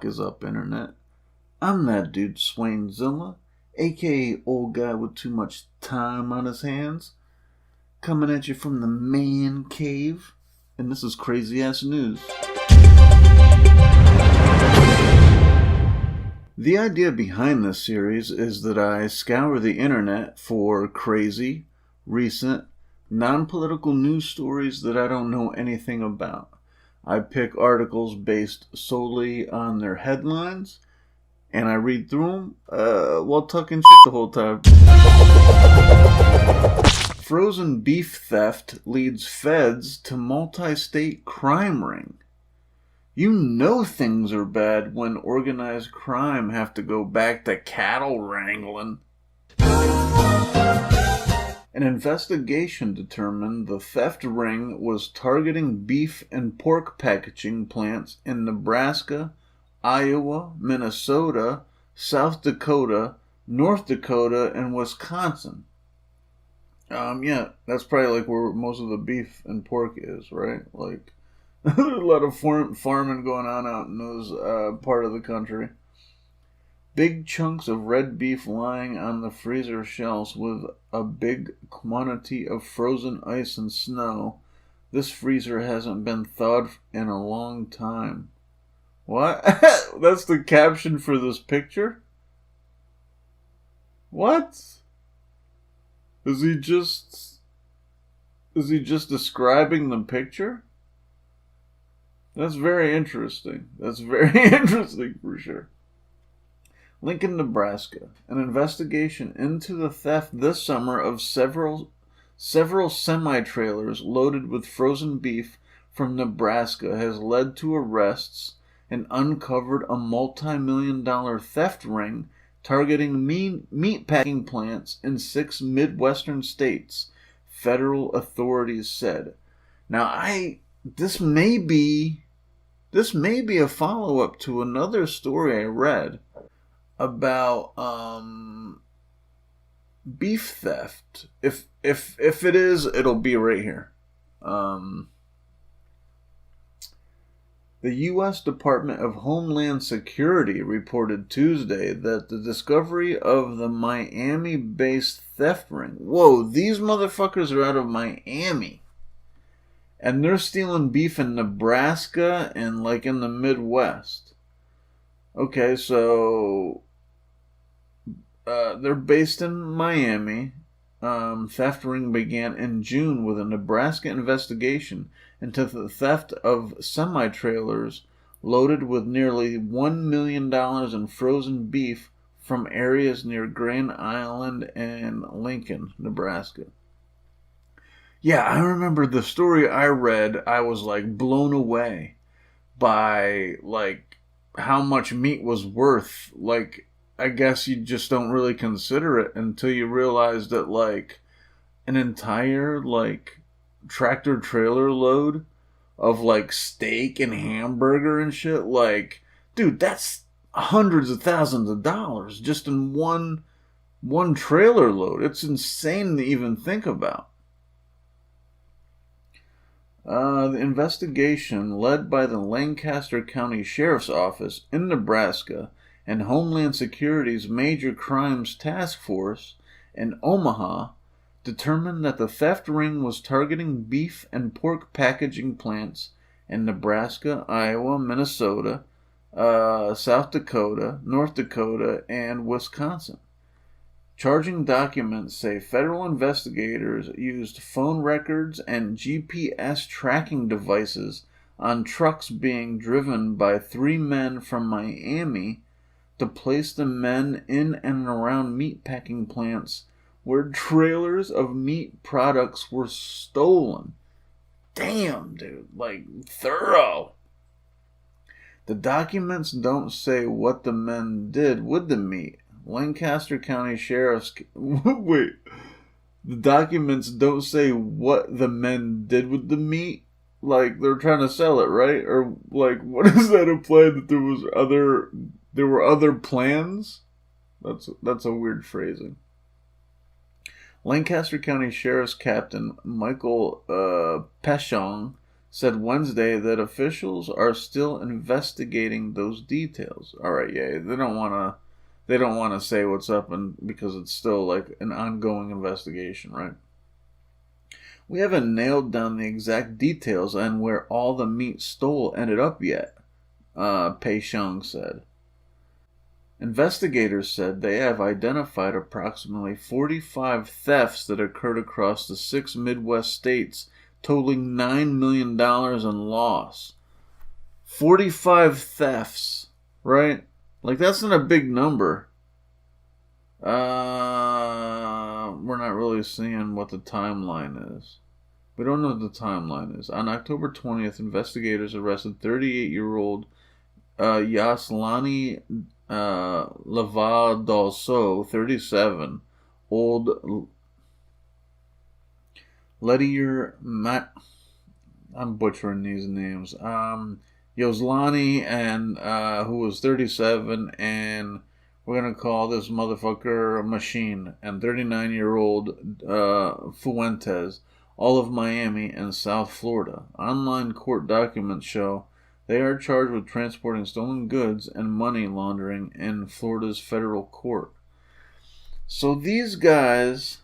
fuck is up, Internet? I'm that dude, Swainzilla, aka Old Guy with Too Much Time on His Hands, coming at you from the man cave, and this is Crazy Ass News. The idea behind this series is that I scour the internet for crazy, recent, non-political news stories that I don't know anything about. I pick articles based solely on their headlines, and I read through them while talking shit the whole time. Frozen beef theft leads feds to multi-state crime ring. You know things are bad when organized crime have to go back to cattle wrangling. An investigation determined the theft ring was targeting beef and pork packaging plants in Nebraska, Iowa, Minnesota, South Dakota, North Dakota, and Wisconsin. Yeah, that's probably like where most of the beef and pork is, right? Like, there's a lot of farming going on out in those part of the country. Big chunks of red beef lying on the freezer shelves with a big quantity of frozen ice and snow. This freezer hasn't been thawed in a long time. What? That's the caption for this picture? What? Is he just describing the picture? That's very interesting. That's very interesting for sure. Lincoln, Nebraska. An investigation into the theft this summer of several semi-trailers loaded with frozen beef from Nebraska has led to arrests and uncovered a multi-million-dollar theft ring targeting meat packing plants in 6 midwestern states, federal authorities said. Now, this may be a follow-up to another story I read about beef theft. If it is, it'll be right here. The U.S. Department of Homeland Security reported Tuesday that the discovery of the Miami-based theft ring. Whoa, these motherfuckers are out of Miami. And they're stealing beef in Nebraska and like in the Midwest. Okay, so they're based in Miami. Theft ring began in June with a Nebraska investigation into the theft of semi-trailers loaded with nearly $1 million in frozen beef from areas near Grand Island and Lincoln, Nebraska. Yeah, I remember the story I read. I was like blown away by like how much meat was worth. Like, I guess you just don't really consider it until you realize that like an entire like tractor trailer load of like steak and hamburger and shit, like, dude, that's hundreds of thousands of dollars just in one trailer load. It's insane to even think about. The investigation, led by the Lancaster County Sheriff's Office in Nebraska and Homeland Security's Major Crimes Task Force in Omaha, determined that the theft ring was targeting beef and pork packaging plants in Nebraska, Iowa, Minnesota, South Dakota, North Dakota, and Wisconsin. Charging documents say federal investigators used phone records and GPS tracking devices on trucks being driven by 3 men from Miami to place the men in and around meatpacking plants where trailers of meat products were stolen. Damn, dude. Like, thorough. The documents don't say what the men did with the meat. Lancaster County Sheriff's... Wait. The documents don't say what the men did with the meat? Like, they're trying to sell it, right? Or, like, what does that imply? That there were other plans? That's a weird phrasing. Lancaster County Sheriff's Captain Michael Peshong said Wednesday that officials are still investigating those details. All right, yeah, they don't want to say what's up, and because it's still like an ongoing investigation, right? We haven't nailed down the exact details on where all the meat stole ended up yet, Pei Xiang said. Investigators said they have identified approximately 45 thefts that occurred across the 6 Midwest states, totaling $9 million in loss. 45 thefts, right? Like, that's not a big number. We're not really seeing what the timeline is. We don't know what the timeline is. On October 20th, investigators arrested 38-year-old Yaslani Lavadolso, 37, old Letier I'm butchering these names. Yoslani, and who was 37, and we're gonna call this motherfucker Machine, and 39-year-old Fuentes, all of Miami and South Florida. Online court documents show they are charged with transporting stolen goods and money laundering in Florida's federal court. So these guys,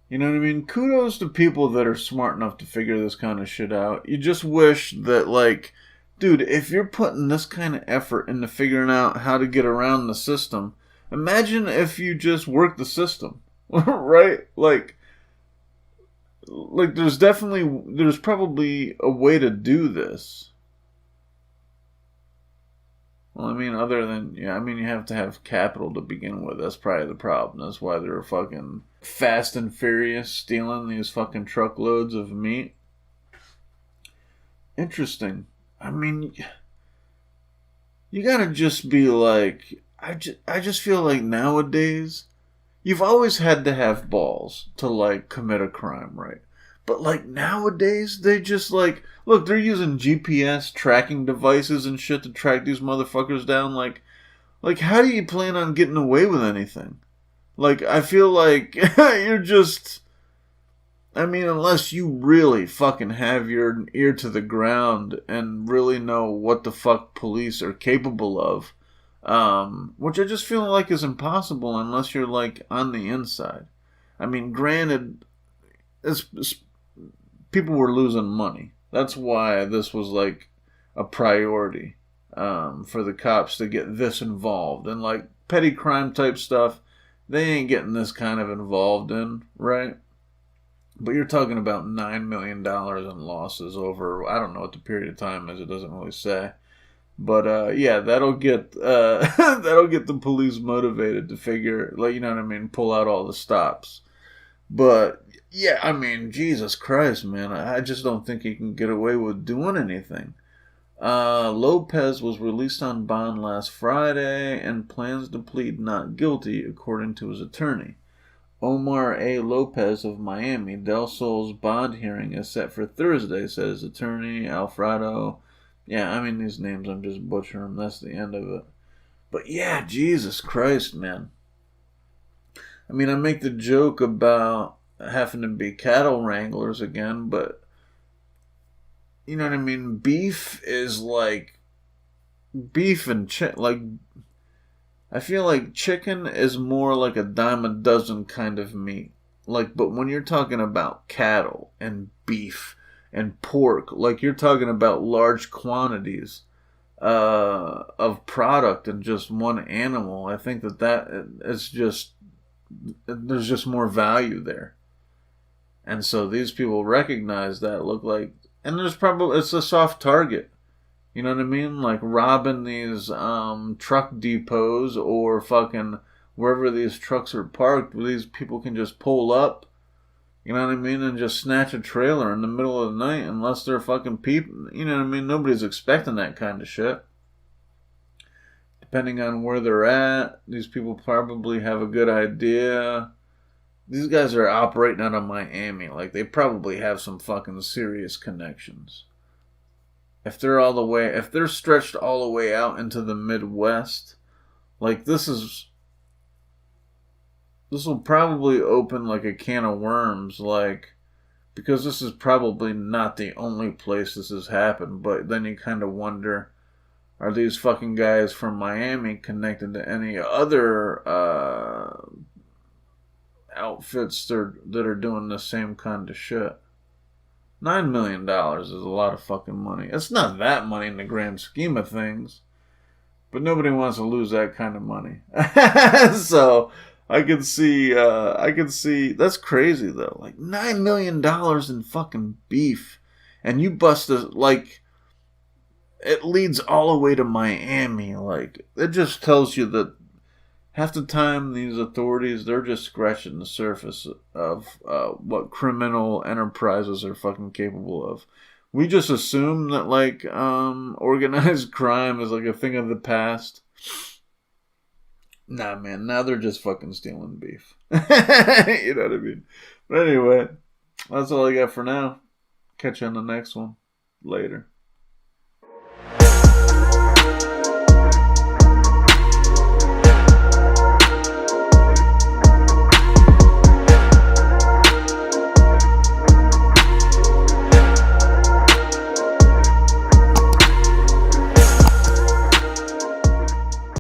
you know what I mean? Kudos to people that are smart enough to figure this kind of shit out. You just wish that, like, dude, if you're putting this kind of effort into figuring out how to get around the system, imagine if you just work the system, right? Like there's probably a way to do this. Well, I mean, other than, you have to have capital to begin with. That's probably the problem. That's why they're fucking fast and furious stealing these fucking truckloads of meat. Interesting. I mean, you gotta just be like, I just feel like nowadays, you've always had to have balls to, like, commit a crime, right? But, like, nowadays, they just, like, look, they're using GPS tracking devices and shit to track these motherfuckers down. Like, how do you plan on getting away with anything? Like, I feel like you're just, unless you really fucking have your ear to the ground and really know what the fuck police are capable of, which I just feel like is impossible unless you're, like, on the inside. I mean, granted, people were losing money. That's why this was, like, a priority for the cops to get this involved. And, like, petty crime type stuff, they ain't getting this kind of involved in, right? But you're talking about $9 million in losses over, I don't know what the period of time is, it doesn't really say. But, yeah, that'll get the police motivated to figure, like, you know what I mean, pull out all the stops. But, yeah, I mean, Jesus Christ, man, I just don't think he can get away with doing anything. Lopez was released on bond last Friday and plans to plead not guilty, according to his attorney. Omar A. Lopez of Miami, Del Sol's bond hearing is set for Thursday, said his attorney, Alfredo. Yeah, these names, I'm just butchering them. That's the end of it. But yeah, Jesus Christ, man. I make the joke about having to be cattle wranglers again, but you know what I mean? Beef is like beef and I feel like chicken is more like a dime a dozen kind of meat. Like, but when you're talking about cattle and beef and pork, like you're talking about large quantities of product in just one animal. I think that is just, there's just more value there. And so these people recognize that, look like, and it's a soft target. You know what I mean? Like robbing these truck depots or fucking wherever these trucks are parked, where these people can just pull up, you know what I mean, and just snatch a trailer in the middle of the night, unless they're fucking people, you know what I mean? Nobody's expecting that kind of shit. Depending on where they're at, these people probably have a good idea. These guys are operating out of Miami. Like, they probably have some fucking serious connections. If they're stretched all the way out into the Midwest, like, this will probably open like a can of worms. Like, because this is probably not the only place this has happened, but then you kind of wonder, are these fucking guys from Miami connected to any other outfits that are doing the same kind of shit? $9 million is a lot of fucking money. It's not that money in the grand scheme of things, but nobody wants to lose that kind of money. So I can see that's crazy though. Like $9 million in fucking beef, and you bust a, like, it leads all the way to Miami. Like, it just tells you that half the time these authorities, they're just scratching the surface of what criminal enterprises are fucking capable of. We just assume that, like, organized crime is like a thing of the past. Nah, man, now they're just fucking stealing beef. You know what I mean? But anyway, that's all I got for now. Catch you on the next one. Later.